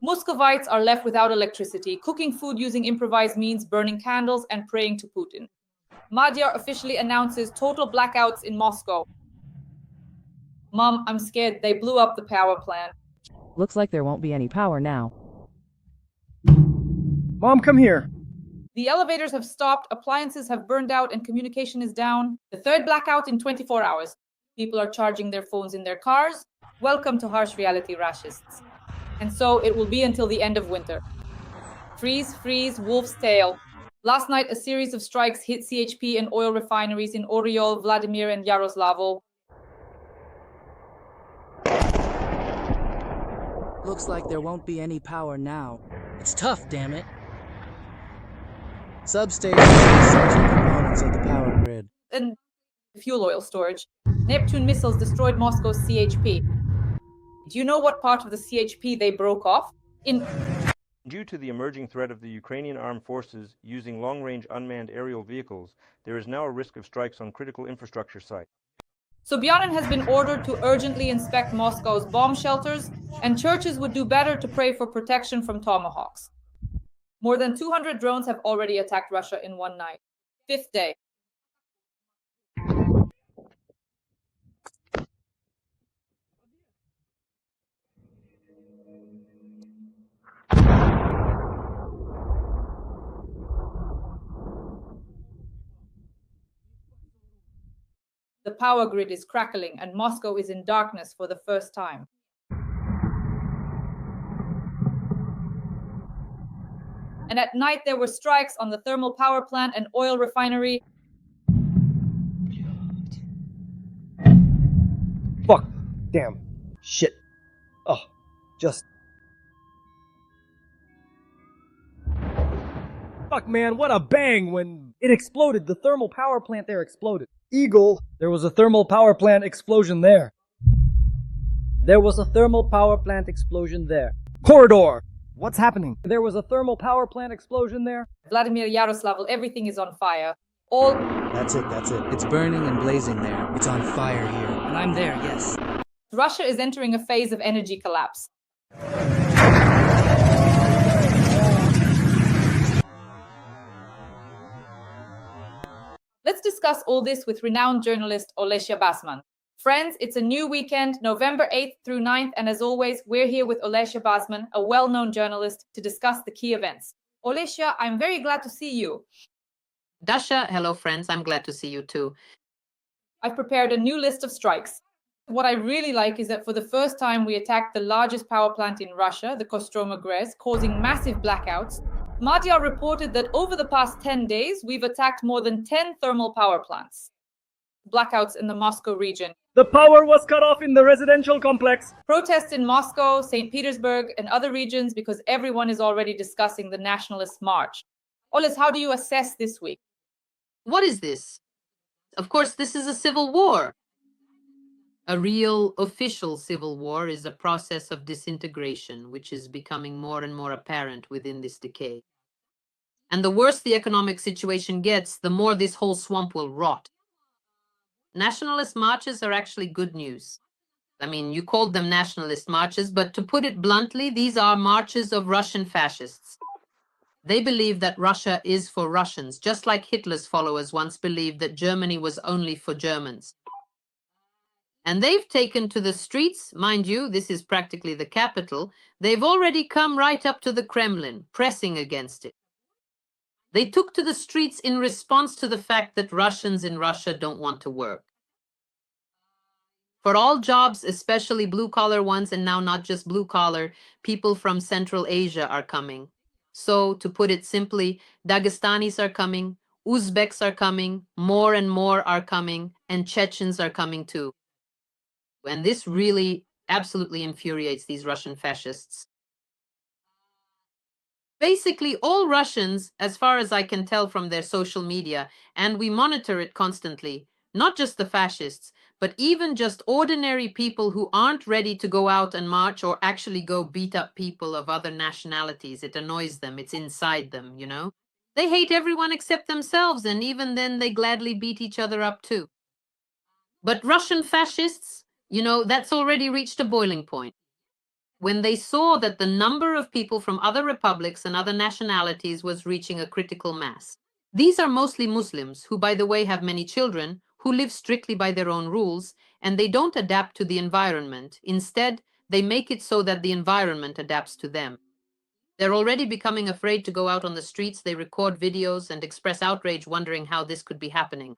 Muscovites are left without electricity, cooking food using improvised means, burning candles, and praying to Putin. Madhyar officially announces total blackouts in Moscow. Mom, I'm scared. They blew up the power plant. Looks like there won't be any power now. Mom, come here. The elevators have stopped, appliances have burned out, and communication is down. The third blackout in 24 hours. People are charging their phones in their cars. Welcome to harsh reality, racists. And so it will be until the end of winter. Freeze, freeze, wolf's tail. Last night, a series of strikes hit CHP and oil refineries in Orel, Vladimir, and Yaroslavl. Looks like there won't be any power now. It's tough, damn it. Substations are essential components of the power grid. And fuel oil storage. Neptune missiles destroyed Moscow's CHP. Do you know what part of the CHP they broke off? Due to the emerging threat of the Ukrainian armed forces using long-range unmanned aerial vehicles, there is now a risk of strikes on critical infrastructure sites. Sobyanin has been ordered to urgently inspect Moscow's bomb shelters, and churches would do better to pray for protection from tomahawks. More than 200 drones have already attacked Russia in one night. Fifth day. The power grid is crackling and Moscow is in darkness for the first time. And at night there were strikes on the thermal power plant and oil refinery. Fuck. Damn. Shit. Oh, just... Fuck, man, what a bang when it exploded. The thermal power plant there exploded. Eagle, there was a thermal power plant explosion there. There was a thermal power plant explosion there. Corridor, what's happening? There was a thermal power plant explosion there. Vladimir, Yaroslavl, everything is on fire. All... That's it. It's burning and blazing there. It's on fire here. And I'm there, yes. Russia is entering a phase of energy collapse. Let's discuss all this with renowned journalist Olesya Basman. Friends, it's a new weekend, November 8th through 9th, and as always, we're here with Olesya Basman, a well-known journalist, to discuss the key events. Olesya, I'm very glad to see you. Dasha, hello friends, I'm glad to see you too. I've prepared a new list of strikes. What I really like is that for the first time we attacked the largest power plant in Russia, the Kostroma GRES, causing massive blackouts. Madhyar reported that over the past 10 days, we've attacked more than 10 thermal power plants. Blackouts in the Moscow region. The power was cut off in the residential complex. Protests in Moscow, St. Petersburg, and other regions because everyone is already discussing the nationalist march. Oles, how do you assess this week? What is this? Of course, this is a civil war. A real official civil war is a process of disintegration, which is becoming more and more apparent within this decade. And the worse the economic situation gets, the more this whole swamp will rot. Nationalist marches are actually good news. I mean, you called them nationalist marches, but to put it bluntly, these are marches of Russian fascists. They believe that Russia is for Russians, just like Hitler's followers once believed that Germany was only for Germans. And they've taken to the streets, mind you, this is practically the capital, they've already come right up to the Kremlin, pressing against it. They took to the streets in response to the fact that Russians in Russia don't want to work. For all jobs, especially blue-collar ones, and now not just blue-collar, people from Central Asia are coming. So, to put it simply, Dagestanis are coming, Uzbeks are coming, more and more are coming, and Chechens are coming too. And this really absolutely infuriates these Russian fascists. Basically, all Russians, as far as I can tell from their social media, and we monitor it constantly, not just the fascists, but even just ordinary people who aren't ready to go out and march or actually go beat up people of other nationalities. It annoys them. It's inside them, you know? They hate everyone except themselves, and even then they gladly beat each other up too. But Russian fascists, you know, that's already reached a boiling point. when they saw that the number of people from other republics and other nationalities was reaching a critical mass. These are mostly Muslims, who, by the way, have many children, who live strictly by their own rules, and they don't adapt to the environment. Instead, they make it so that the environment adapts to them. They're already becoming afraid to go out on the streets. They record videos and express outrage, wondering how this could be happening.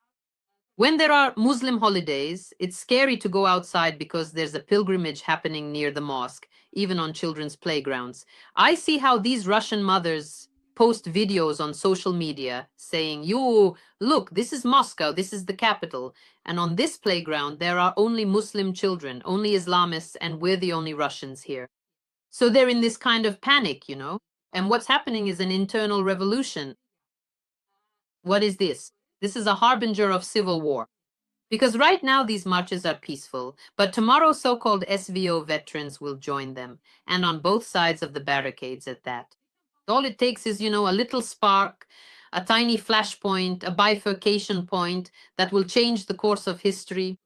When there are Muslim holidays, it's scary to go outside because there's a pilgrimage happening near the mosque, even on children's playgrounds. I see how these Russian mothers post videos on social media saying, "You, look, this is Moscow, this is the capital. And on this playground, there are only Muslim children, only Islamists, and we're the only Russians here." So they're in this kind of panic, you know? And what's happening is an internal revolution. What is this? This is a harbinger of civil war. Because right now these marches are peaceful, but tomorrow so-called SVO veterans will join them, and on both sides of the barricades at that. All it takes is, a little spark, a tiny flashpoint, a bifurcation point that will change the course of history.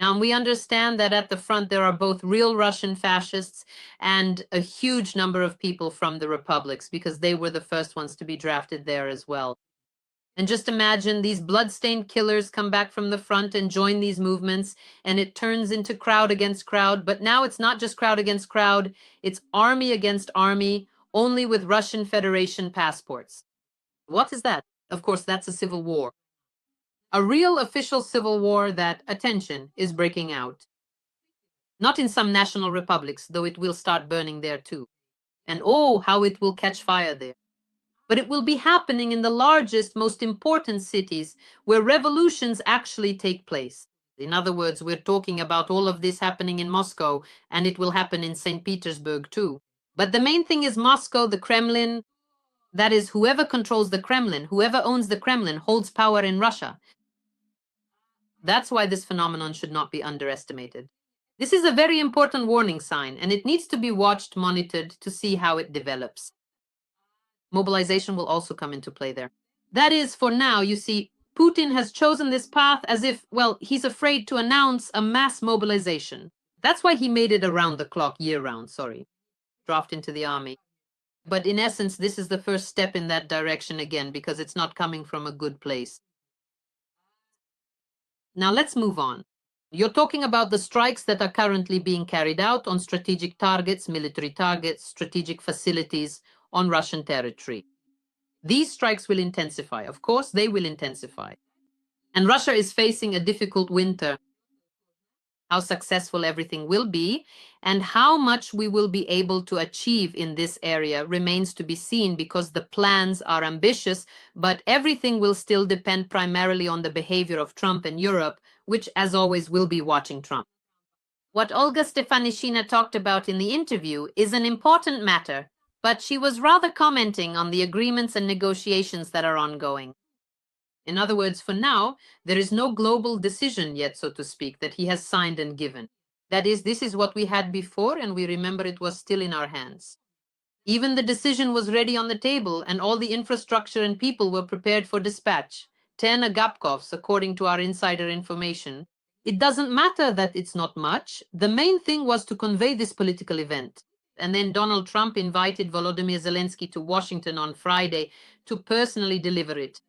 Now, we understand that at the front there are both real Russian fascists and a huge number of people from the republics, because they were the first ones to be drafted there as well. And just imagine these bloodstained killers come back from the front and join these movements, and it turns into crowd against crowd. But now it's not just crowd against crowd, it's army against army, only with Russian Federation passports. What is that? Of course, that's a civil war. A real official civil war that, attention, is breaking out. Not in some national republics, though it will start burning there too. And oh, how it will catch fire there. But it will be happening in the largest, most important cities where revolutions actually take place. In other words, we're talking about all of this happening in Moscow, and it will happen in St. Petersburg too. But the main thing is Moscow, the Kremlin. That is, whoever controls the Kremlin, whoever owns the Kremlin, holds power in Russia. That's why this phenomenon should not be underestimated. This is a very important warning sign, and it needs to be watched, monitored to see how it develops. Mobilization will also come into play there. That is, for now, you see, Putin has chosen this path as if, well, he's afraid to announce a mass mobilization. That's why he made it around the clock, year-round, draft into the army. But in essence, this is the first step in that direction again, because it's not coming from a good place. Now let's move on. You're talking about the strikes that are currently being carried out on strategic targets, military targets, strategic facilities on Russian territory. These strikes will intensify. Of course, they will intensify. And Russia is facing a difficult winter. How successful everything will be and how much we will be able to achieve in this area remains to be seen, because the plans are ambitious, but everything will still depend primarily on the behavior of Trump and Europe, which, as always, will be watching Trump. What Olga Stefanishina talked about in the interview is an important matter, but she was rather commenting on the agreements and negotiations that are ongoing. In other words, for now, there is no global decision yet, so to speak, that he has signed and given. That is, this is what we had before, and we remember it was still in our hands. Even the decision was ready on the table, and all the infrastructure and people were prepared for dispatch. 10 Agapkovs, according to our insider information. It doesn't matter that it's not much. The main thing was to convey this political event. And then Donald Trump invited Volodymyr Zelensky to Washington on Friday to personally deliver it.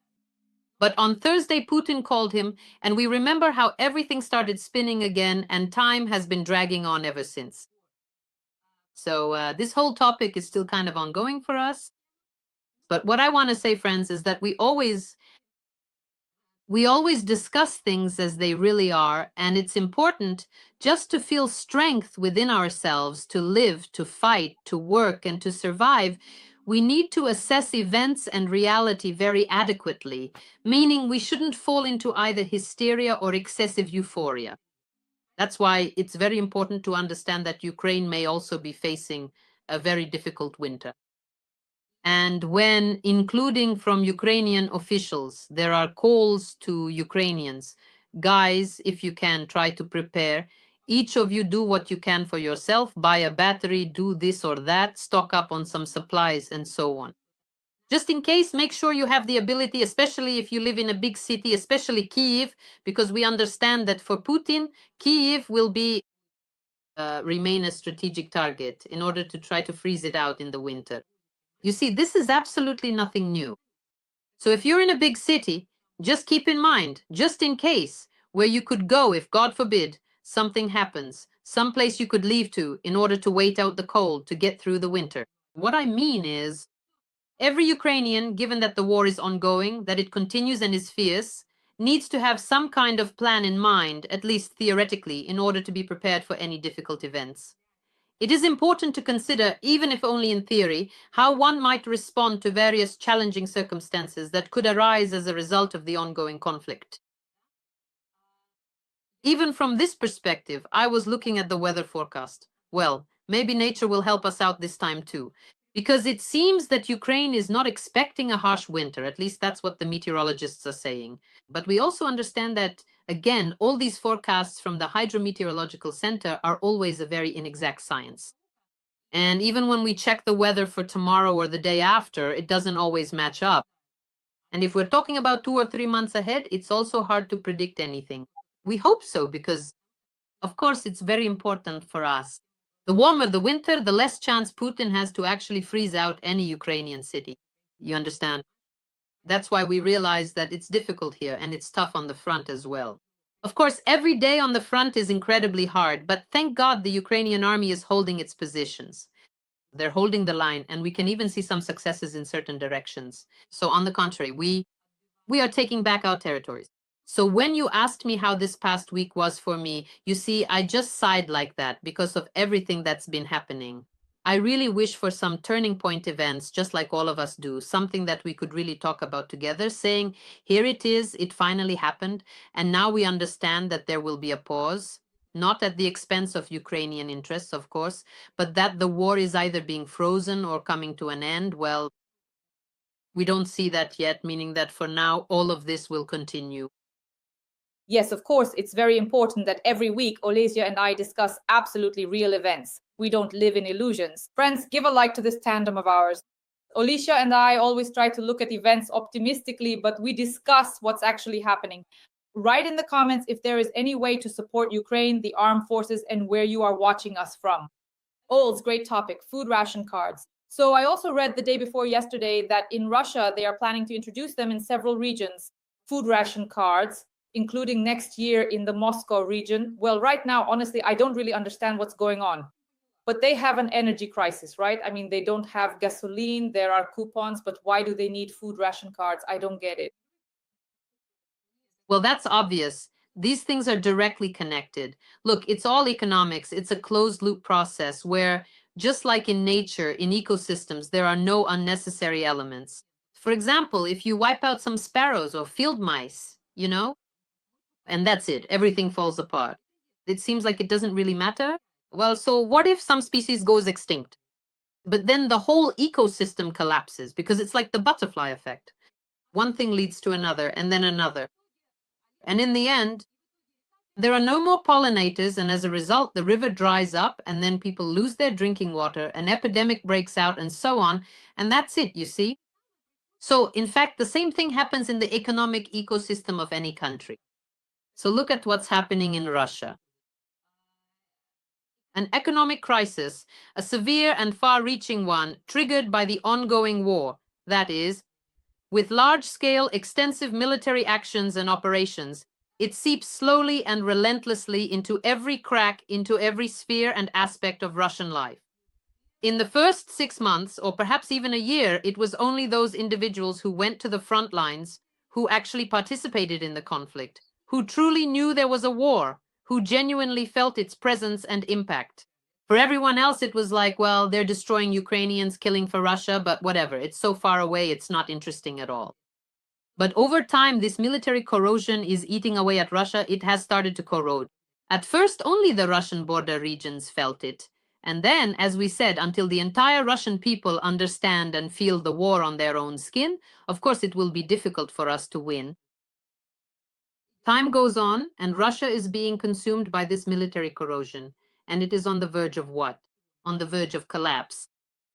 But on Thursday, Putin called him, and we remember how everything started spinning again, and time has been dragging on ever since. So this whole topic is still kind of ongoing for us. But what I want to say, friends, is that we always discuss things as they really are, and it's important just to feel strength within ourselves to live, to fight, to work, and to survive. We need to assess events and reality very adequately, meaning we shouldn't fall into either hysteria or excessive euphoria. That's why it's very important to understand that Ukraine may also be facing a very difficult winter. And when, including from Ukrainian officials, there are calls to Ukrainians, guys, if you can, try to prepare. Each of you do what you can for yourself, buy a battery, do this or that, stock up on some supplies, and so on. Just in case, make sure you have the ability, especially if you live in a big city, especially Kyiv, because we understand that for Putin, Kyiv will be remain a strategic target in order to try to freeze it out in the winter. You see, this is absolutely nothing new. So if you're in a big city, just keep in mind, just in case, where you could go if, God forbid, something happens, some place you could leave to in order to wait out the cold to get through the winter. What I mean is, every Ukrainian, given that the war is ongoing, that it continues and is fierce, needs to have some kind of plan in mind, at least theoretically, in order to be prepared for any difficult events. It is important to consider, even if only in theory, how one might respond to various challenging circumstances that could arise as a result of the ongoing conflict. Even from this perspective, I was looking at the weather forecast. Well, maybe nature will help us out this time too, because it seems that Ukraine is not expecting a harsh winter. At least that's what the meteorologists are saying. But we also understand that, again, all these forecasts from the Hydrometeorological Center are always a very inexact science. And even when we check the weather for tomorrow or the day after, it doesn't always match up. And if we're talking about 2 or 3 months ahead, it's also hard to predict anything. We hope so, because, of course, it's very important for us. The warmer the winter, the less chance Putin has to actually freeze out any Ukrainian city. You understand? That's why we realize that it's difficult here and it's tough on the front as well. Of course, every day on the front is incredibly hard, but thank God the Ukrainian army is holding its positions. They're holding the line, and we can even see some successes in certain directions. So on the contrary, we are taking back our territories. So when you asked me how this past week was for me, you see, I just sighed like that because of everything that's been happening. I really wish for some turning point events, just like all of us do, something that we could really talk about together, saying, here it is, it finally happened, and now we understand that there will be a pause, not at the expense of Ukrainian interests, of course, but that the war is either being frozen or coming to an end. Well, we don't see that yet, meaning that for now, all of this will continue. Yes, of course, it's very important that every week Olesia and I discuss absolutely real events. We don't live in illusions. Friends, give a like to this tandem of ours. Alicia and I always try to look at events optimistically, but we discuss what's actually happening. Write in the comments if there is any way to support Ukraine, the armed forces, and where you are watching us from. Olds, great topic, food ration cards. So I also read the day before yesterday that in Russia, they are planning to introduce them in several regions, food ration cards, including next year in the Moscow region. Well, right now, honestly, I don't really understand what's going on. But they have an energy crisis, right? I mean, they don't have gasoline, there are coupons, but why do they need food ration cards? I don't get it. Well, that's obvious. These things are directly connected. Look, it's all economics. It's a closed loop process where, just like in nature, in ecosystems, there are no unnecessary elements. For example, if you wipe out some sparrows or field mice, and that's it, everything falls apart. It seems like it doesn't really matter. Well, so what if some species goes extinct? But then the whole ecosystem collapses because it's like the butterfly effect. One thing leads to another and then another. And in the end, there are no more pollinators, and as a result, the river dries up, and then people lose their drinking water, an epidemic breaks out, and so on. And that's it, you see? So, in fact, the same thing happens in the economic ecosystem of any country. So look at what's happening in Russia. An economic crisis, a severe and far-reaching one, triggered by the ongoing war, that is, with large-scale, extensive military actions and operations, it seeps slowly and relentlessly into every crack, into every sphere and aspect of Russian life. In the first 6 months, or perhaps even a year, it was only those individuals who went to the front lines, who actually participated in the conflict, who truly knew there was a war, who genuinely felt its presence and impact. For everyone else, it was like, well, they're destroying Ukrainians, killing for Russia, but whatever. It's so far away, it's not interesting at all. But over time, this military corrosion is eating away at Russia. It has started to corrode. At first, only the Russian border regions felt it. And then, as we said, until the entire Russian people understand and feel the war on their own skin, of course, it will be difficult for us to win. Time goes on, and Russia is being consumed by this military corrosion. And it is on the verge of what? On the verge of collapse.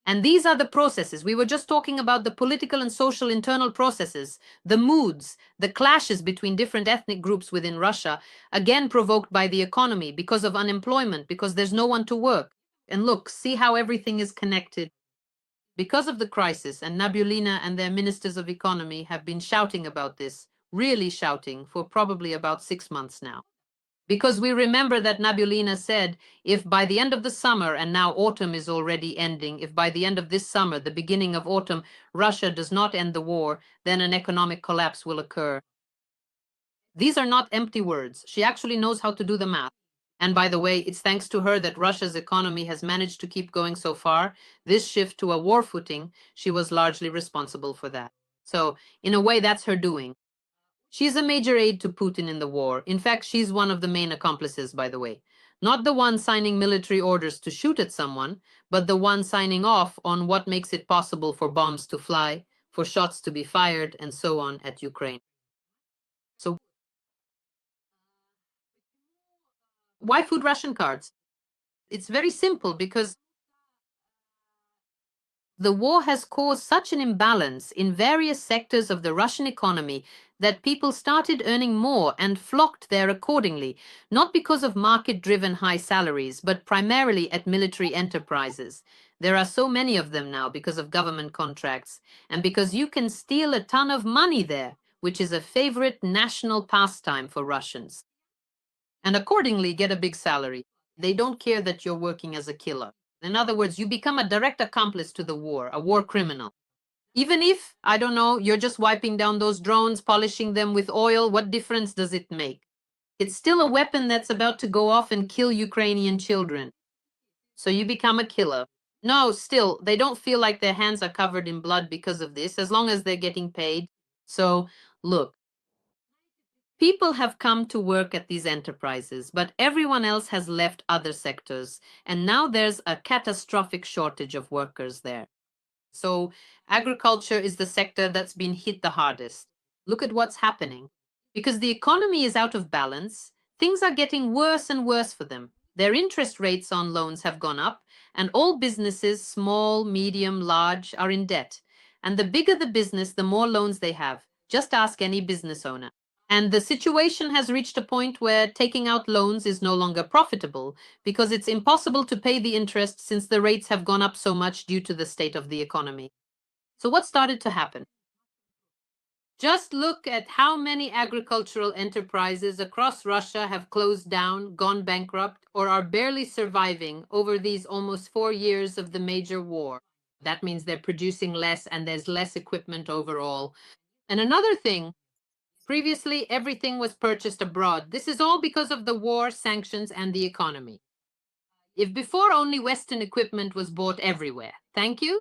And these are the processes. We were just talking about the political and social internal processes, the moods, the clashes between different ethnic groups within Russia, again provoked by the economy because of unemployment, because there's no one to work. And look, see how everything is connected. Because of the crisis, and Nabulina and their ministers of economy have been shouting about this, really shouting, for probably about 6 months now. Because we remember that Nabulina said, if by the end of the summer, and now autumn is already ending, if by the end of this summer, the beginning of autumn, Russia does not end the war, then an economic collapse will occur. These are not empty words. She actually knows how to do the math. And by the way, it's thanks to her that Russia's economy has managed to keep going so far. This shift to a war footing, she was largely responsible for that. So, in a way, that's her doing. She's a major aide to Putin in the war. In fact, she's one of the main accomplices, by the way. Not the one signing military orders to shoot at someone, but the one signing off on what makes it possible for bombs to fly, for shots to be fired, and so on at Ukraine. So, why food ration cards? It's very simple because the war has caused such an imbalance in various sectors of the Russian economy that people started earning more and flocked there accordingly, not because of market-driven high salaries, but primarily at military enterprises. There are so many of them now because of government contracts, and because you can steal a ton of money there, which is a favorite national pastime for Russians. And accordingly get a big salary. They don't care that you're working as a killer. In other words, you become a direct accomplice to the war, a war criminal. Even if, I don't know, you're just wiping down those drones, polishing them with oil, what difference does it make? It's still a weapon that's about to go off and kill Ukrainian children. So you become a killer. No, still, they don't feel like their hands are covered in blood because of this, as long as they're getting paid. So, look, people have come to work at these enterprises, but everyone else has left other sectors, and now there's a catastrophic shortage of workers there. So agriculture is the sector that's been hit the hardest. Look at what's happening. Because the economy is out of balance, things are getting worse and worse for them. Their interest rates on loans have gone up, and all businesses, small, medium, large, are in debt. And the bigger the business, the more loans they have. Just ask any business owner. And the situation has reached a point where taking out loans is no longer profitable because it's impossible to pay the interest since the rates have gone up so much due to the state of the economy. So what started to happen? Just look at how many agricultural enterprises across Russia have closed down, gone bankrupt, or are barely surviving over these almost 4 years of the major war. That means they're producing less and there's less equipment overall. And another thing, previously, everything was purchased abroad. This is all because of the war, sanctions, and the economy. If before only Western equipment was bought everywhere, thank you.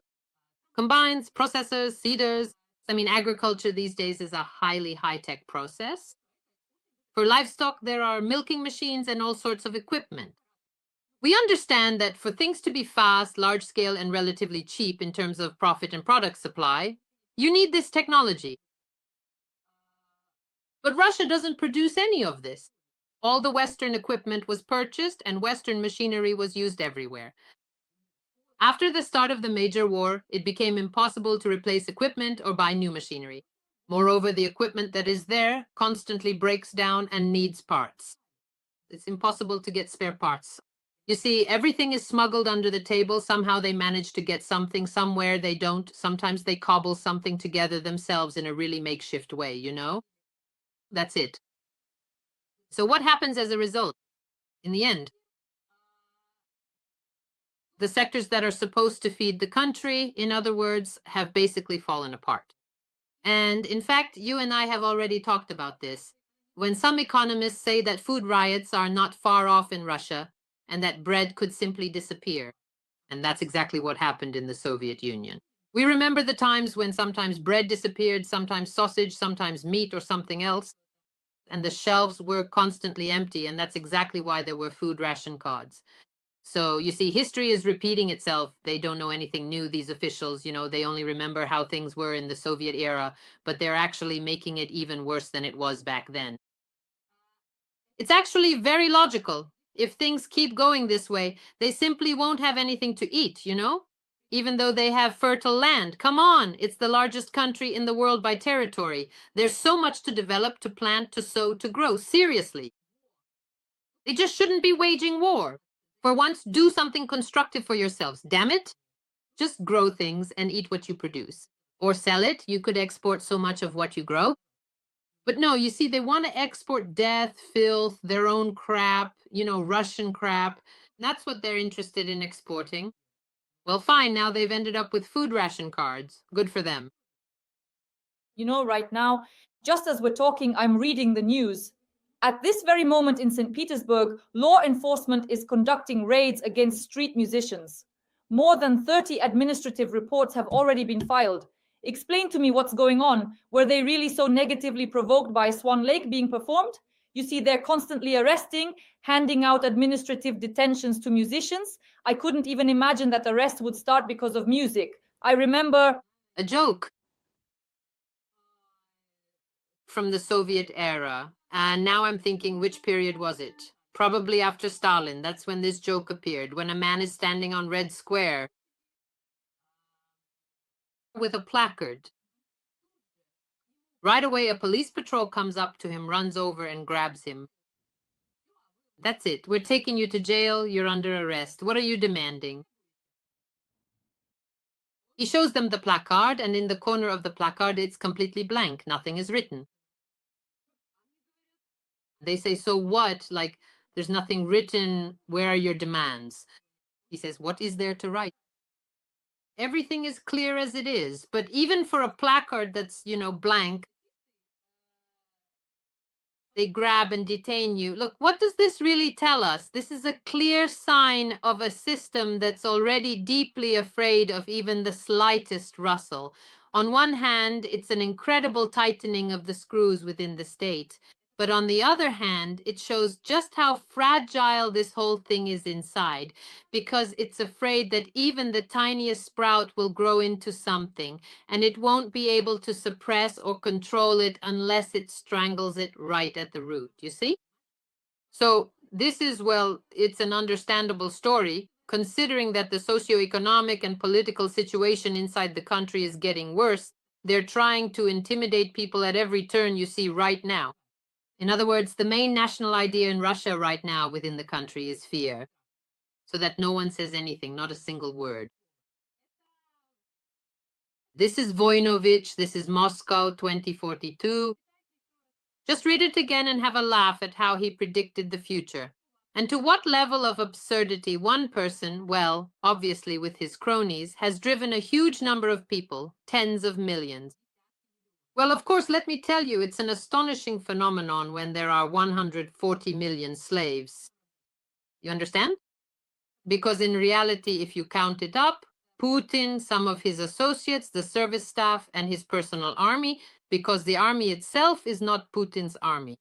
Combines, processors, seeders. I mean, agriculture these days is a highly high-tech process. For livestock, there are milking machines and all sorts of equipment. We understand that for things to be fast, large-scale, and relatively cheap in terms of profit and product supply, you need this technology. But Russia doesn't produce any of this. All the Western equipment was purchased and Western machinery was used everywhere. After the start of the major war, it became impossible to replace equipment or buy new machinery. Moreover, the equipment that is there constantly breaks down and needs parts. It's impossible to get spare parts. You see, everything is smuggled under the table. Somehow they manage to get something, somewhere they don't. Sometimes they cobble something together themselves in a really makeshift way, you know? That's it. So what happens as a result? In the end, the sectors that are supposed to feed the country, in other words, have basically fallen apart. And in fact, you and I have already talked about this. When some economists say that food riots are not far off in Russia and that bread could simply disappear. And that's exactly what happened in the Soviet Union. We remember the times when sometimes bread disappeared, sometimes sausage, sometimes meat or something else, and the shelves were constantly empty, and that's exactly why there were food ration cards. So you see, history is repeating itself. They don't know anything new, these officials, they only remember how things were in the Soviet era, but they're actually making it even worse than it was back then. It's actually very logical. If things keep going this way, they simply won't have anything to eat, even though they have fertile land. Come on, it's the largest country in the world by territory. There's so much to develop, to plant, to sow, to grow. Seriously. They just shouldn't be waging war. For once, do something constructive for yourselves. Damn it. Just grow things and eat what you produce. Or sell it. You could export so much of what you grow. But no, you see, they want to export death, filth, their own crap, Russian crap. That's what they're interested in exporting. Well, fine, now they've ended up with food ration cards. Good for them. Right now, just as we're talking, I'm reading the news. At this very moment in St. Petersburg, law enforcement is conducting raids against street musicians. More than 30 administrative reports have already been filed. Explain to me what's going on. Were they really so negatively provoked by Swan Lake being performed? You see, they're constantly arresting, handing out administrative detentions to musicians. I couldn't even imagine that arrest would start because of music. I remember a joke from the Soviet era. And now I'm thinking, which period was it? Probably after Stalin. That's when this joke appeared, when a man is standing on Red Square with a placard. Right away, a police patrol comes up to him, runs over and grabs him. That's it. We're taking you to jail. You're under arrest. What are you demanding? He shows them the placard, and in the corner of the placard, it's completely blank. Nothing is written. They say, so what? Like, there's nothing written. Where are your demands? He says, what is there to write? Everything is clear as it is. But even for a placard that's, blank, they grab and detain you. Look, what does this really tell us? This is a clear sign of a system that's already deeply afraid of even the slightest rustle. On one hand, it's an incredible tightening of the screws within the state. But on the other hand, it shows just how fragile this whole thing is inside, because it's afraid that even the tiniest sprout will grow into something, and it won't be able to suppress or control it unless it strangles it right at the root, you see? So this is, well, it's an understandable story, considering that the socioeconomic and political situation inside the country is getting worse. They're trying to intimidate people at every turn you see right now. In other words, the main national idea in Russia right now within the country is fear, so that no one says anything, not a single word. This is Voinovich, this is Moscow 2042. Just read it again and have a laugh at how he predicted the future. And to what level of absurdity one person, well, obviously with his cronies, has driven a huge number of people, tens of millions. Well, of course, let me tell you, it's an astonishing phenomenon when there are 140 million slaves. You understand? Because in reality, if you count it up, Putin, some of his associates, the service staff, and his personal army, because the army itself is not Putin's army.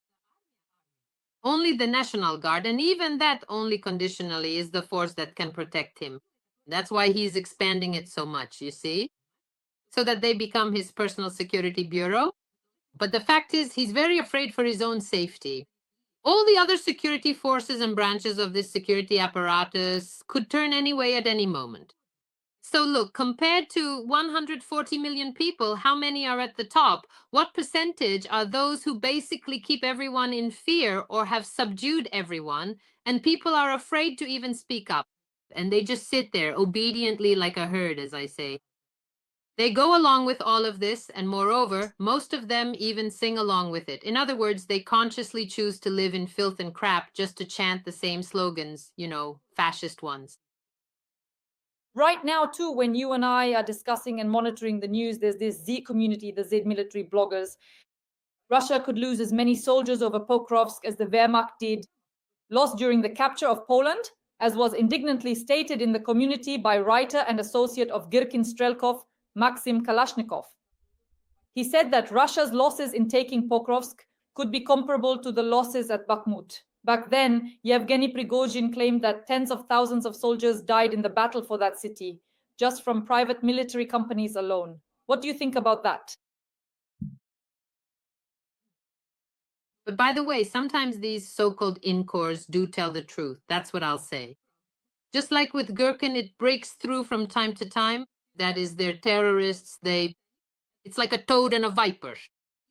Only the National Guard, and even that only conditionally, is the force that can protect him. That's why he's expanding it so much, you see? So that they become his personal security bureau. But the fact is, he's very afraid for his own safety. All the other security forces and branches of this security apparatus could turn anyway at any moment. So look, compared to 140 million people, how many are at the top? What percentage are those who basically keep everyone in fear or have subdued everyone, and people are afraid to even speak up? And they just sit there obediently like a herd, as I say. They go along with all of this, and moreover, most of them even sing along with it. In other words, they consciously choose to live in filth and crap just to chant the same slogans, fascist ones. Right now, too, when you and I are discussing and monitoring the news, there's this Z community, the Z military bloggers. Russia could lose as many soldiers over Pokrovsk as the Wehrmacht did, lost during the capture of Poland, as was indignantly stated in the community by writer and associate of Girkin Strelkov, Maxim Kalashnikov. He said that Russia's losses in taking Pokrovsk could be comparable to the losses at Bakhmut. Back then, Yevgeny Prigozhin claimed that tens of thousands of soldiers died in the battle for that city, just from private military companies alone. What do you think about that? But by the way, sometimes these so-called incors do tell the truth. That's what I'll say. Just like with Gherkin, it breaks through from time to time. That is, they're terrorists. It's like a toad and a viper.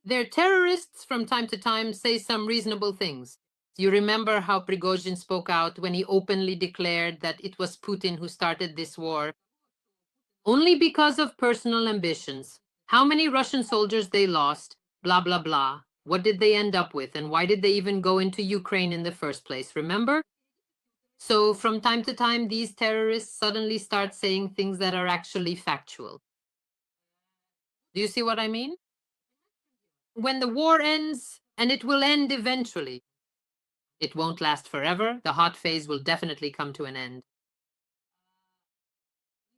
Their terrorists from time to time say some reasonable things. You remember how Prigozhin spoke out when he openly declared that it was Putin who started this war only because of personal ambitions. How many Russian soldiers they lost, blah, blah, blah. What did they end up with, and why did they even go into Ukraine in the first place, remember? So from time to time, these terrorists suddenly start saying things that are actually factual. Do you see what I mean? When the war ends, and it will end eventually, it won't last forever. The hot phase will definitely come to an end.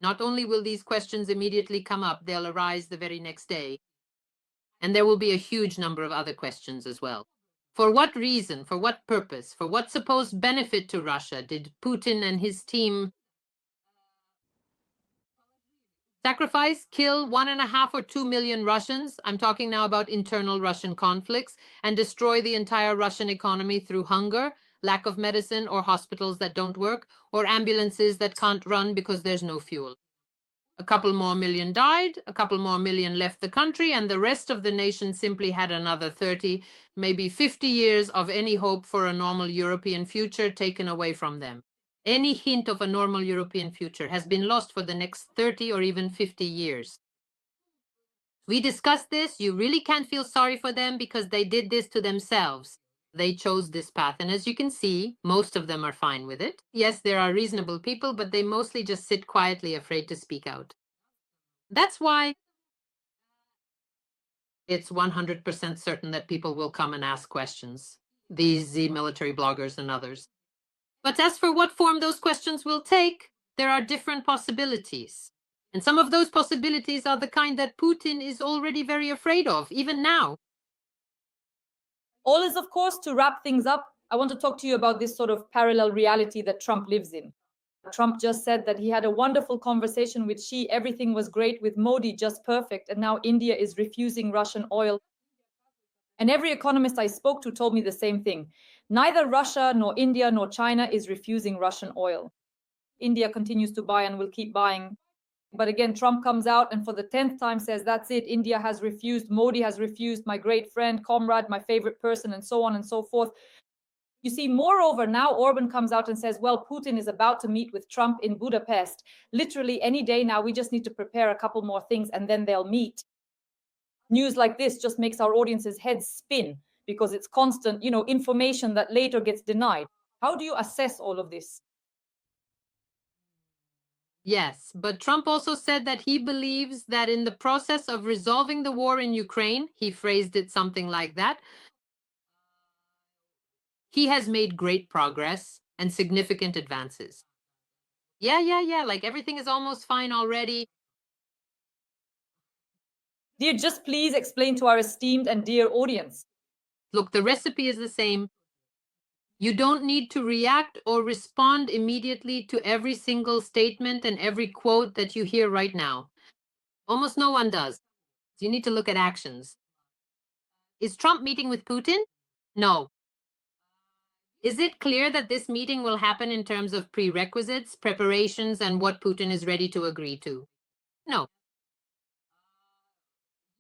Not only will these questions immediately come up, they'll arise the very next day. And there will be a huge number of other questions as well. For what reason, for what purpose, for what supposed benefit to Russia did Putin and his team sacrifice, kill 1.5 or 2 million Russians? I'm talking now about internal Russian conflicts, and destroy the entire Russian economy through hunger, lack of medicine, or hospitals that don't work, or ambulances that can't run because there's no fuel. A couple more million died, a couple more million left the country, and the rest of the nation simply had another 30, maybe 50 years of any hope for a normal European future taken away from them. Any hint of a normal European future has been lost for the next 30 or even 50 years. We discussed this. You really can't feel sorry for them because they did this to themselves. They chose this path. And as you can see, most of them are fine with it. Yes, there are reasonable people, but they mostly just sit quietly, afraid to speak out. That's why it's 100% certain that people will come and ask questions, these military bloggers and others. But as for what form those questions will take, there are different possibilities. And some of those possibilities are the kind that Putin is already very afraid of, even now. All is, of course, to wrap things up, I want to talk to you about this sort of parallel reality that Trump lives in. Trump just said that he had a wonderful conversation with Xi, everything was great, with Modi just perfect, and now India is refusing Russian oil. And every economist I spoke to told me the same thing. Neither Russia, nor India, nor China is refusing Russian oil. India continues to buy and will keep buying. But again, Trump comes out and for the 10th time says, that's it, India has refused, Modi has refused, my great friend, comrade, my favorite person, and so on and so forth. You see, moreover, now Orban comes out and says, well, Putin is about to meet with Trump in Budapest. Literally any day now, we just need to prepare a couple more things and then they'll meet. News like this just makes our audience's heads spin because it's constant, information that later gets denied. How do you assess all of this? Yes, but Trump also said that he believes that in the process of resolving the war in Ukraine, he phrased it something like that, he has made great progress and significant advances. Yeah, like everything is almost fine already. Dear, just please explain to our esteemed and dear audience. Look, the recipe is the same. You don't need to react or respond immediately to every single statement and every quote that you hear right now. Almost no one does. You need to look at actions. Is Trump meeting with Putin? No. Is it clear that this meeting will happen in terms of prerequisites, preparations, and what Putin is ready to agree to? No.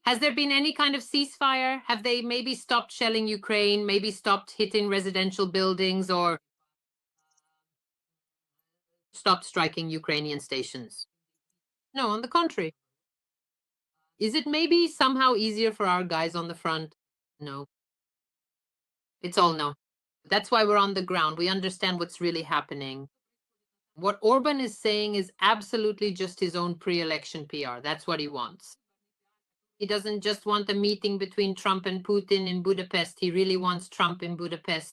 Has there been any kind of ceasefire? Have they maybe stopped shelling Ukraine, maybe stopped hitting residential buildings, or stopped striking Ukrainian stations? No, on the contrary. Is it maybe somehow easier for our guys on the front? No. It's all no. That's why we're on the ground. We understand what's really happening. What Orban is saying is absolutely just his own pre-election PR. That's what he wants. He doesn't just want a meeting between Trump and Putin in Budapest. He really wants Trump in Budapest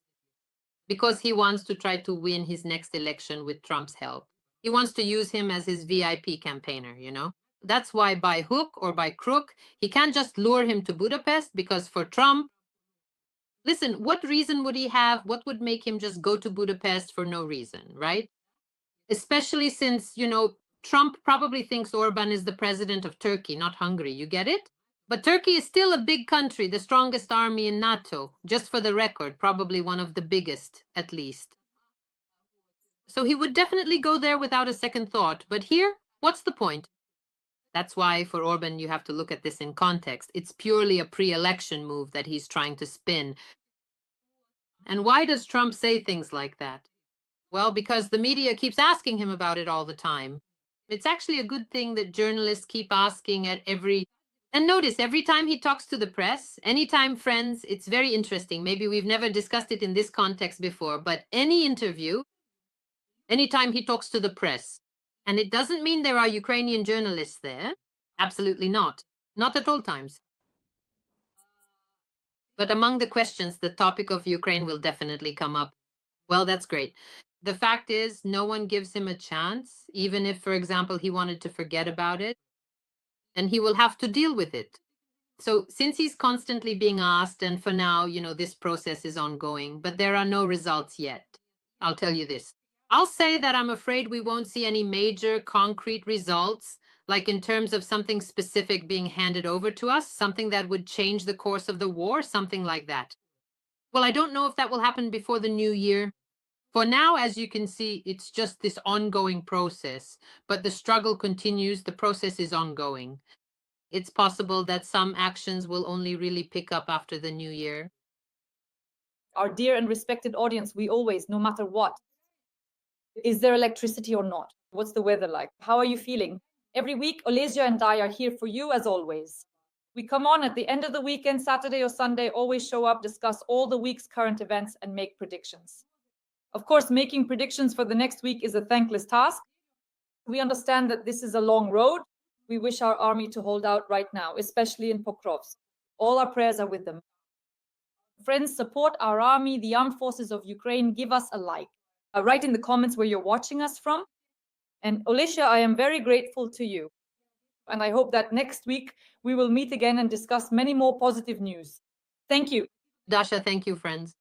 because he wants to try to win his next election with Trump's help. He wants to use him as his VIP campaigner, That's why by hook or by crook, he can't just lure him to Budapest because for Trump, listen, what reason would he have? What would make him just go to Budapest for no reason, right? Especially since, Trump probably thinks Orban is the president of Turkey, not Hungary. You get it? But Turkey is still a big country, the strongest army in NATO, just for the record, probably one of the biggest, at least. So he would definitely go there without a second thought. But here, what's the point? That's why for Orban, you have to look at this in context. It's purely a pre-election move that he's trying to spin. And why does Trump say things like that? Well, because the media keeps asking him about it all the time. It's actually a good thing that journalists keep asking at every. And notice, every time he talks to the press, anytime friends, it's very interesting. Maybe we've never discussed it in this context before, but any interview, anytime he talks to the press, and it doesn't mean there are Ukrainian journalists there. Absolutely not. Not at all times. But among the questions, the topic of Ukraine will definitely come up. Well, that's great. The fact is, no one gives him a chance, even if, for example, he wanted to forget about it, and he will have to deal with it. So, since he's constantly being asked, and for now, this process is ongoing, but there are no results yet. I'll tell you this. I'll say that I'm afraid we won't see any major concrete results, like in terms of something specific being handed over to us, something that would change the course of the war, something like that. Well, I don't know if that will happen before the new year. For now, as you can see, it's just this ongoing process, but the struggle continues. The process is ongoing. It's possible that some actions will only really pick up after the new year. Our dear and respected audience, we always, no matter what, is there electricity or not? What's the weather like? How are you feeling? Every week, Olesia and I are here for you as always. We come on at the end of the weekend, Saturday or Sunday, always show up, discuss all the week's current events, and make predictions. Of course, making predictions for the next week is a thankless task. We understand that this is a long road. We wish our army to hold out right now, especially in Pokrovsk. All our prayers are with them. Friends, support our army, the armed forces of Ukraine. Give us a like. Write in the comments where you're watching us from. And Olesia, I am very grateful to you. And I hope that next week we will meet again and discuss many more positive news. Thank you. Dasha, thank you, friends.